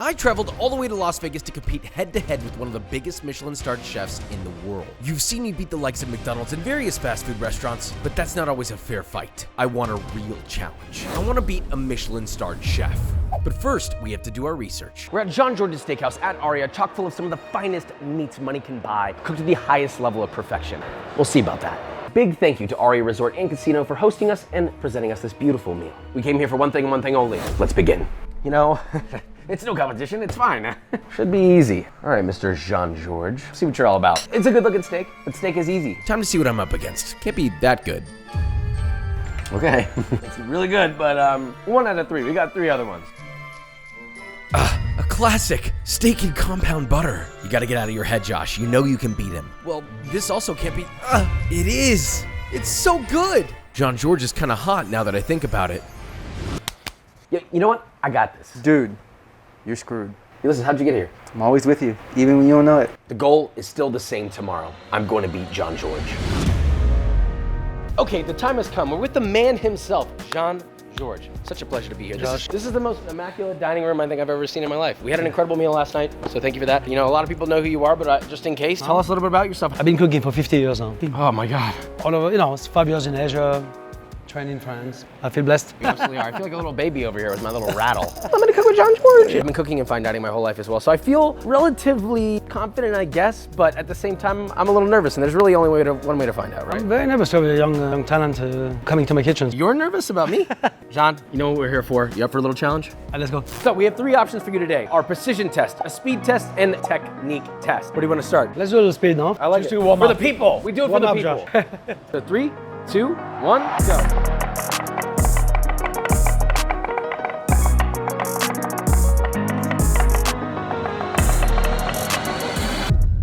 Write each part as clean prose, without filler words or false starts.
I traveled all the way to Las Vegas to compete head-to-head with one of the biggest Michelin-starred chefs in the world. You've seen me beat the likes of McDonald's and various fast food restaurants, but that's not always a fair fight. I want a real challenge. I want to beat a Michelin-starred chef. But first, we have to do our research. We're at Jean-Georges Steakhouse at Aria, chock full of some of the finest meats money can buy, cooked to the highest level of perfection. We'll see about that. Big thank you to Aria Resort and Casino for hosting us and presenting us this beautiful meal. We came here for one thing and one thing only. Let's begin. You know, it's no competition, it's fine. Should be easy. All right, Mr. Jean-Georges, see what you're all about. It's a good looking steak, but steak is easy. Time to see what I'm up against. Can't be that good. Okay, it's really good, but 1 out of 3. We got 3 other ones. A classic, steak and compound butter. You gotta get out of your head, Josh. You know you can beat him. Well, this also can't be, it is. It's so good. Jean-Georges is kinda hot now that I think about it. Yeah, you know what? I got this. Dude, you're screwed. Hey, listen, how'd you get here? I'm always with you, even when you don't know it. The goal is still the same tomorrow. I'm going to beat Jean-Georges. Okay, the time has come. We're with the man himself, Jean-Georges. Such a pleasure to be here. This is the most immaculate dining room I think I've ever seen in my life. We had an incredible meal last night, so thank you for that. You know, a lot of people know who you are, but just in case, tell us a little bit about yourself. I've been cooking for 50 years now. Oh my God. All over, you know, it's 5 years in Asia, trained in France. I feel blessed. You absolutely are. I feel like a little baby over here with my little rattle. I'm gonna cook with Jean-Georges. I've been cooking in fine dining my whole life as well, so I feel relatively confident, I guess, but at the same time, I'm a little nervous, and there's really only one way to find out, right? I'm very nervous to have a young talent coming to my kitchen. You're nervous about me? Jean, you know what we're here for. You up for a little challenge? Let's go. So we have 3 options for you today. Our precision test, a speed test, and technique test. Where do you want to start? Let's do a little speed now. I like Just it. do warm For up. the people. We do it for Warm the up, people. Josh. So 3, 2, 1, go.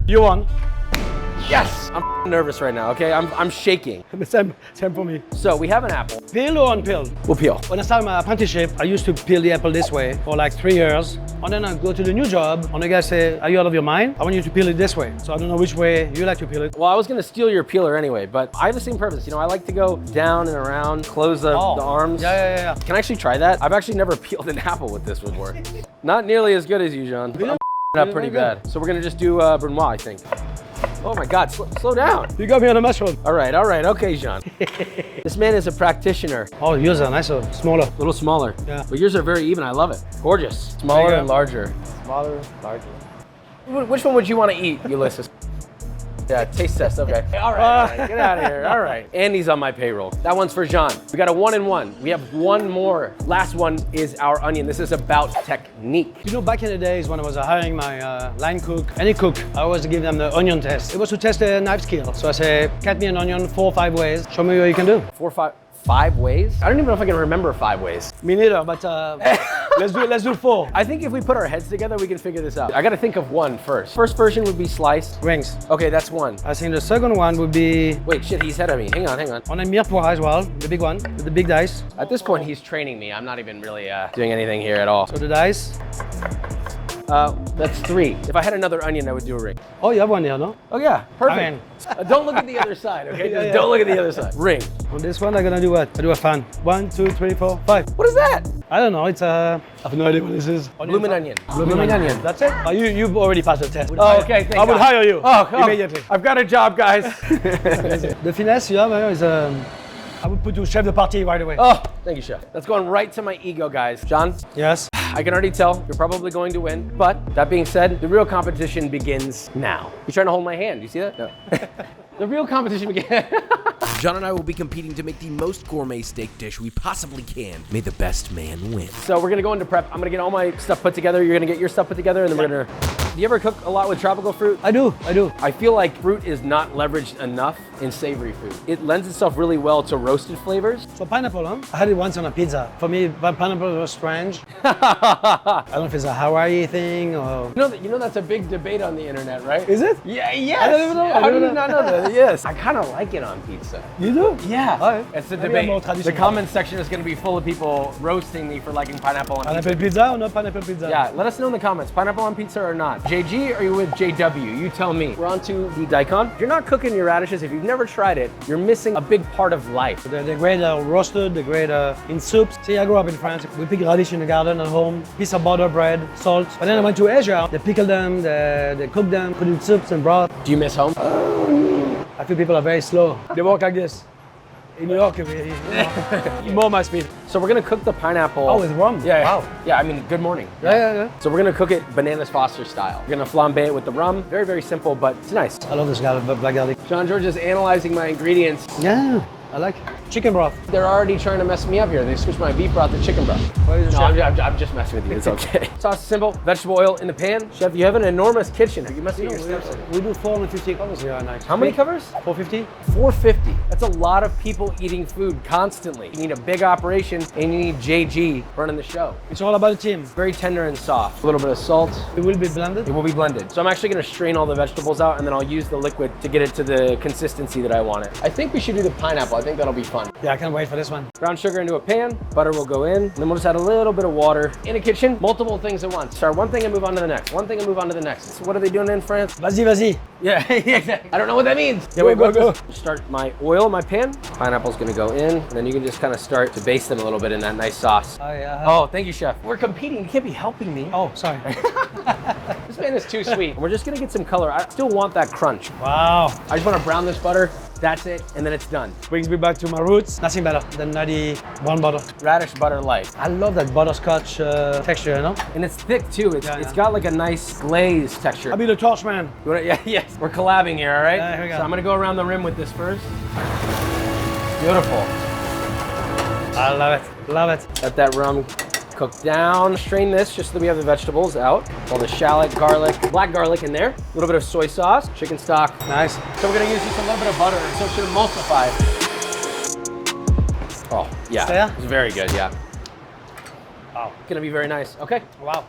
You won. Yes! I'm nervous right now, okay? I'm shaking. The same for me. So we have an apple. Peel or unpeel? We'll peel. When I started my apprenticeship, I used to peel the apple this way for like 3 years. And then I go to the new job, and the guy say, are you out of your mind? I want you to peel it this way. So I don't know which way you like to peel it. Well, I was gonna steal your peeler anyway, but I have the same purpose. You know, I like to go down and around, close the arms. Yeah. Can I actually try that? I've actually never peeled an apple with this before. Not nearly as good as you, Jean. But I'm up pretty bad. So we're gonna just do Brunoise, I think. Oh my God, slow down. You got me on a mushroom. All right, okay, Jean. This man is a practitioner. Oh, yours are nicer, smaller. A little smaller. Yeah. But yours are very even, I love it. Gorgeous. Smaller and larger. Smaller, larger. Which one would you want to eat, Ulysses? Yeah, taste test, okay. All right, get out of here, all right. Andy's on my payroll. That one's for Jean. We got a 1 and 1. We have 1 more. Last one is our onion. This is about technique. You know, back in the days when I was hiring my line cook, any cook, I always give them the onion test. It was to test their knife skill. So I say, cut me an onion 4 or 5 ways. Show me what you can do. 4 or 5 ways? I don't even know if I can remember 5 ways. Me neither, but let's do 4. I think if we put our heads together, we can figure this out. I gotta think of 1 first. First version would be sliced. Rings. Okay, that's 1. I think the second one would be Wait, shit, he's ahead of me. Hang on. on a mirepoix as well, the big one, with the big dice. At this point, he's training me. I'm not even really doing anything here at all. So the dice. That's 3. If I had another onion, I would do a ring. Oh, you have one here, no? Oh yeah, perfect. I mean- Don't look at the other side, okay? Just don't look at the other side. Ring. On this one, I'm gonna do what? I do a fan. 1, 2, 3, 4, 5. What is that? I don't know, it's I have no idea what this is. Blooming onion. Blooming onion. That's it? You've already passed the test. Oh, okay, thank I would God. hire you immediately. I've got a job, guys. The finesse you have is I would put you chef de partie right away. Oh, thank you, chef. That's going right to my ego, guys. John, Yes. I can already tell you're probably going to win, but that being said, the real competition begins now. You're trying to hold my hand, you see that? No. The real competition begins. John and I will be competing to make the most gourmet steak dish we possibly can. May the best man win. So we're gonna go into prep. I'm gonna get all my stuff put together. You're gonna get your stuff put together, and then we're gonna. Do you ever cook a lot with tropical fruit? I do. I feel like fruit is not leveraged enough in savory food. It lends itself really well to roasted flavors. So pineapple, huh? I had it once on a pizza. For me, pineapple was strange. I don't know if it's a Hawaii thing or... You know that's a big debate on the internet, right? Is it? Yeah, yes. I don't even know. How do you not know that? Yes. I kind of like it on pizza. You do? Yeah. All right. It's a Maybe I'm more debate. The traditional. comment section is going to be full of people roasting me for liking pineapple on pizza. Pineapple pizza or not pineapple pizza? Yeah, let us know in the comments, pineapple on pizza or not. JG, or are you with JW? You tell me. We're on to the daikon. If you're not cooking your radishes, if you've never tried it, you're missing a big part of life. They're great roasted, they're great in soups. See, I grew up in France. We pick radish in the garden at home, piece of butter, bread, salt. But then I went to Asia. They pickle them, they cook them, put in soups and broth. Do you miss home? I feel people are very slow. They walk like this. In New York, more my speed. So we're gonna cook the pineapple. Oh, with rum? Yeah. Wow. Yeah, I mean, good morning. Yeah. So we're gonna cook it Bananas Foster style. We're gonna flambe it with the rum. Very, very simple, but it's nice. I love this black garlic. John George is analyzing my ingredients. Yeah, I like chicken broth. They're already trying to mess me up here. They switched my beef broth to chicken broth. Why is it No, chef? I'm just messing with you. It's okay. Sauce is simple. Vegetable oil in the pan. Chef, you have an enormous kitchen. You must eat your steps in. We do 450 covers here at night. How many covers? 450. 450. That's a lot of people eating food constantly. You need a big operation and you need JG running the show. It's all about the team. Very tender and soft. A little bit of salt. It will be blended. It will be blended. So I'm actually gonna strain all the vegetables out and then I'll use the liquid to get it to the consistency that I want it. I think we should do the pineapple. I think that'll be fun. Yeah, I can't wait for this one. Brown sugar into a pan, butter will go in, and then we'll just add a little bit of water. In a kitchen, multiple things at once. Start one thing and move on to the next. One thing and move on to the next. So what are they doing in France? Vas-y. Yeah, exactly. I don't know what that means. Yeah, Go. Start my oil in my pan. Pineapple's gonna go in, and then you can just kind of start to baste them a little bit in that nice sauce. Oh, thank you, chef. We're competing. You can't be helping me. Oh, sorry. This man is too sweet. We're just gonna get some color. I still want that crunch. Wow. I just want to brown this butter. That's it, and then it's done. Brings me back to my roots. Nothing better than nutty brown butter. Radish butter light. I love that butterscotch texture, you know? And it's thick too. It's Yeah. got like a nice glaze texture. I'll be the torch man. You wanna, yeah, yes. We're collabing here, all right? Yeah, here we go. So I'm gonna go around the rim with this first. Beautiful. I love it. Let that rum cook down. Strain this just so that we have the vegetables out. All the shallot, garlic, black garlic in there. A little bit of soy sauce, chicken stock. Nice. So we're gonna use just a little bit of butter so it should emulsify. Oh, yeah. There? It's very good, yeah. Wow. Gonna be very nice. Okay. Wow.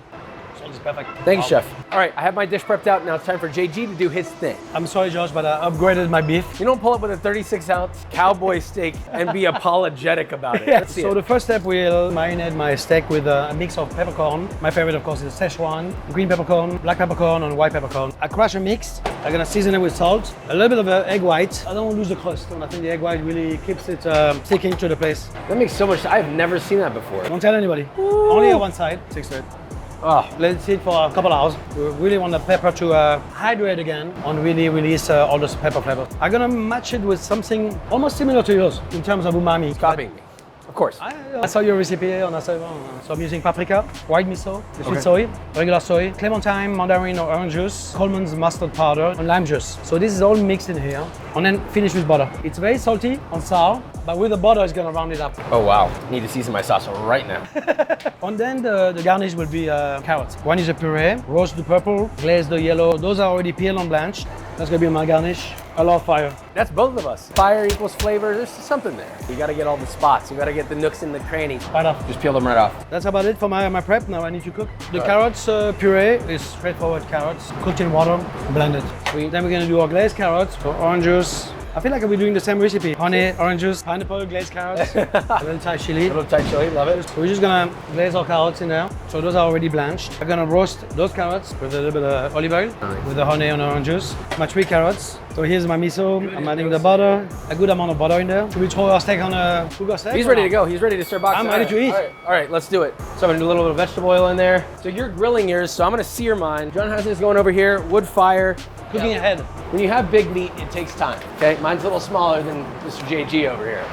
Salt is perfect. Thank you, Wow. chef. All right, I have my dish prepped out. Now it's time for JG to do his thing. I'm sorry, Josh, but I upgraded my beef. You don't pull up with a 36-ounce cowboy steak and be apologetic about it. Let's see So it. the first step, we'll marinate my steak with a mix of peppercorn. My favorite, of course, is Szechuan, green peppercorn, black peppercorn, and white peppercorn. I crush a mix. I'm gonna season it with salt, a little bit of egg white. I don't want to lose the crust, and I think the egg white really keeps it sticking to the place. That makes so much sense. I've never seen that before. Don't tell anybody. Only on one side. 6 to 8. Oh, Let it sit for a couple hours. We really want the pepper to hydrate again and really release all those pepper flavor. I'm gonna match it with something almost similar to yours in terms of umami. copying me. Of course. I saw your recipe on so I'm using paprika, white miso, the sweet soy, regular soy, clementine, mandarin or orange juice, Coleman's mustard powder, and lime juice. So this is all mixed in here, and then finish with butter. It's very salty and sour, but with the butter, it's gonna round it up. Oh, wow. Need to season my sauce right now. And then the garnish will be carrots. One is a puree, roast the purple, glaze the yellow. Those are already peeled and blanched. That's gonna be my garnish. I love fire. That's both of us. Fire equals flavor. There's something there. You gotta get all the spots. You gotta get the nooks and the crannies. Right off. Just peel them right off. That's about it for my prep. Now I need to cook. The carrots puree is straightforward carrots, cooked in water, blended. Sweet. Then we're gonna do our glazed carrots, so orange juice. I feel like I'll be doing the same recipe. Honey, orange juice, pineapple, glazed carrots, a little Thai chili. Little Thai chili, love it. So we're just gonna glaze our carrots in there. So those are already blanched. I'm gonna roast those carrots with a little bit of olive oil, with the honey and orange juice. My 3 carrots. So here's my miso. I'm adding the butter, a good amount of butter in there. Should we throw our steak on a sugar steak? He's ready to go. He's ready to start boxing. I'm ready to eat. All right, let's do it. So I'm gonna do a little bit of vegetable oil in there. So you're grilling yours, so I'm gonna sear mine. John has his going over here, wood fire. Cooking ahead. When you have big meat, it takes time, okay? Mine's a little smaller than Mr. JG over here.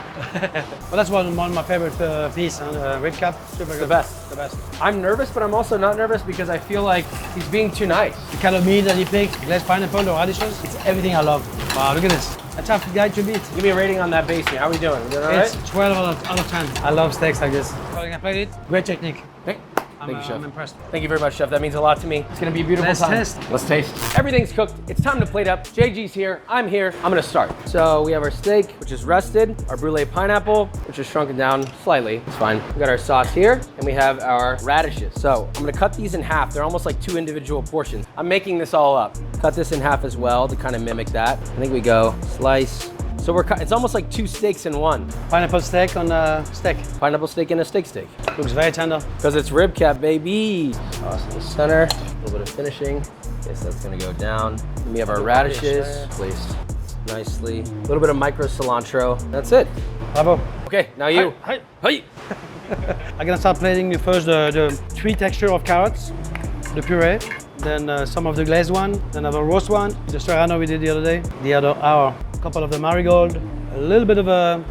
Well, that's one of my favorite piece, rib cap. Super good. The best. The best. I'm nervous, but I'm also not nervous because I feel like he's being too nice. The kind of meat that he picked, glazed pineapple, the radishes, it's everything I love. Wow, look at this. A tough guy to beat. Give me a rating on that basting. How are we doing? We doing all right? It's 12 out of 10. I love steaks like this. I played it. Great technique. Okay. Thank you, Chef. I'm impressed. Thank you very much, Chef. That means a lot to me. It's gonna be a beautiful Let's time. taste. Let's taste. Everything's cooked. It's time to plate up. JG's here. I'm here. I'm gonna start. So we have our steak, which is rested, our brulee pineapple, which is shrunken down slightly. It's fine. We got our sauce here, and we have our radishes. So I'm gonna cut these in half. They're almost like 2 individual portions. I'm making this all up. Cut this in half as well to kind of mimic that. I think we go slice, So it's almost like 2 steaks in one. Pineapple steak on steak. Pineapple steak and a steak. Looks very tender. Because it's rib cap, baby. Toss in the center, a little bit of finishing. Okay, so that's gonna go down. We have our radishes placed nicely. A little bit of micro cilantro. That's it. Bravo. Okay, now you. Hi. Hey. I'm gonna start plating first the three texture of carrots, the puree, then some of the glazed one, then have a roast one, the serrano we did the other day, the other hour, a couple of the marigold, a little bit of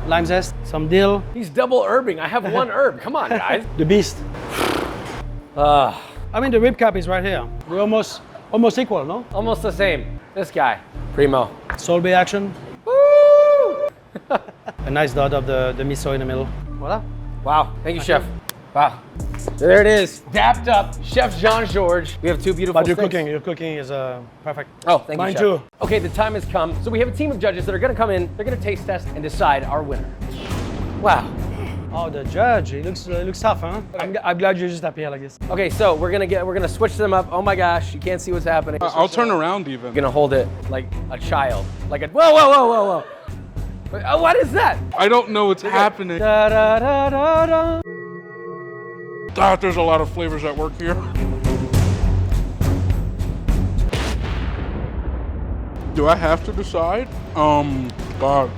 lime zest, some dill, He's double herbing. I have one herb. Come on, guys. the beast. I mean, the rib cap is right here. We're almost equal, no? Almost the same. This guy, primo. Soul Bay action. Woo! A nice dot of the miso in the middle. Voila. Wow, thank you, chef. Wow. There it is, dapped up, Chef Jean-Georges. We have 2 beautiful But your steaks. cooking is perfect. Oh, thank Mine you, Chef. too. Okay, the time has come. So we have a team of judges that are gonna come in, they're gonna taste test and decide our winner. Wow. Oh, the judge, he looks tough, huh? I'm glad you're just up here like this. Okay, so we're gonna switch them up. Oh my gosh, you can't see what's happening. I'll turn around even. You're gonna hold it like a child, like a whoa. Wait, oh, what is that? I don't know what's happening. Da, da, da, da, da. God, there's a lot of flavors at work here. Do I have to decide? God.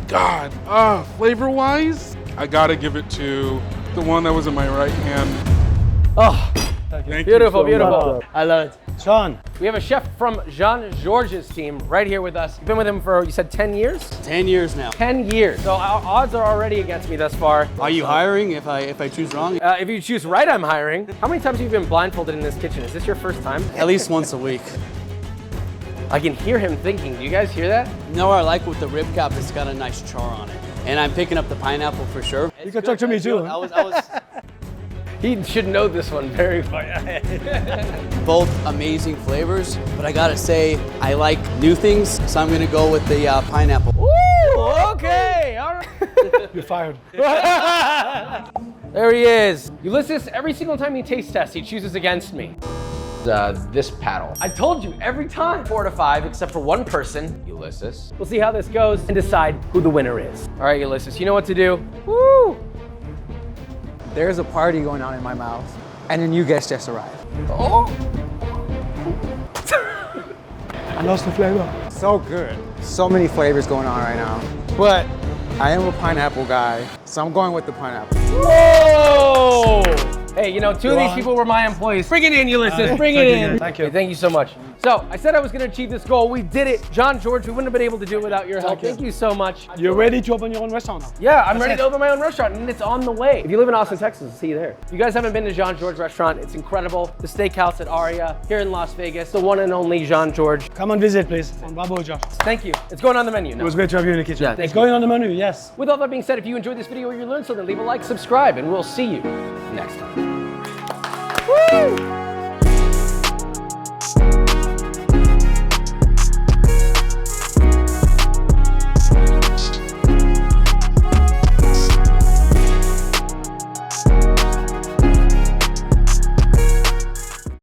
God. Flavor-wise, I gotta give it to the one that was in my right hand. Oh, Thank you beautiful, so beautiful. much. I love it. Sean, We have a chef from Jean-Georges' team right here with us. You've been with him for, you said 10 years? 10 years now. 10 years. So our odds are already against me thus far. Are you hiring if I choose wrong? If you choose right, I'm hiring. How many times have you been blindfolded in this kitchen? Is this your first time? At least once a week. I can hear him thinking. Do you guys hear that? You know what I like with the rib cap? It's got a nice char on it. And I'm picking up the pineapple for sure. you can talk to me too. I was He should know this one very well. both amazing flavors, but I gotta say, I like new things, so I'm gonna go with the pineapple. Ooh, okay, all right. You're fired. There he is. Ulysses, every single time he taste tests, he chooses against me. This paddle. I told you every time. 4 to 5, except for one person, Ulysses. We'll see how this goes and decide who the winner is. All right, Ulysses, you know what to do. Woo! There's a party going on in my mouth, and then you guys just arrived. Oh! I lost the flavor. So good. So many flavors going on right now. But I am a pineapple guy, so I'm going with the pineapple. Whoa! Hey, you know, 2 of these people were my employees. Bring it in, Ulysses, bring it in. Thank you. Okay, thank you so much. So, I said I was gonna achieve this goal. We did it. Jean-Georges, we wouldn't have been able to do it without your help. Thank you so much. You're ready to open your own restaurant now? Yeah, I'm ready to open my own restaurant, and it's on the way. If you live in Austin, Texas, I'll see you there. If you guys haven't been to Jean-Georges restaurant, it's incredible. The steakhouse at Aria here in Las Vegas, the one and only Jean-Georges. Come and visit, please. And bravo, Josh. Thank you. It's going on the menu now. It was great to have you in the kitchen. Yeah, thank it's you. going on the menu, yes. With all that being said, if you enjoyed this video or you learned something, leave a like, subscribe, and we'll see you next time. Woo!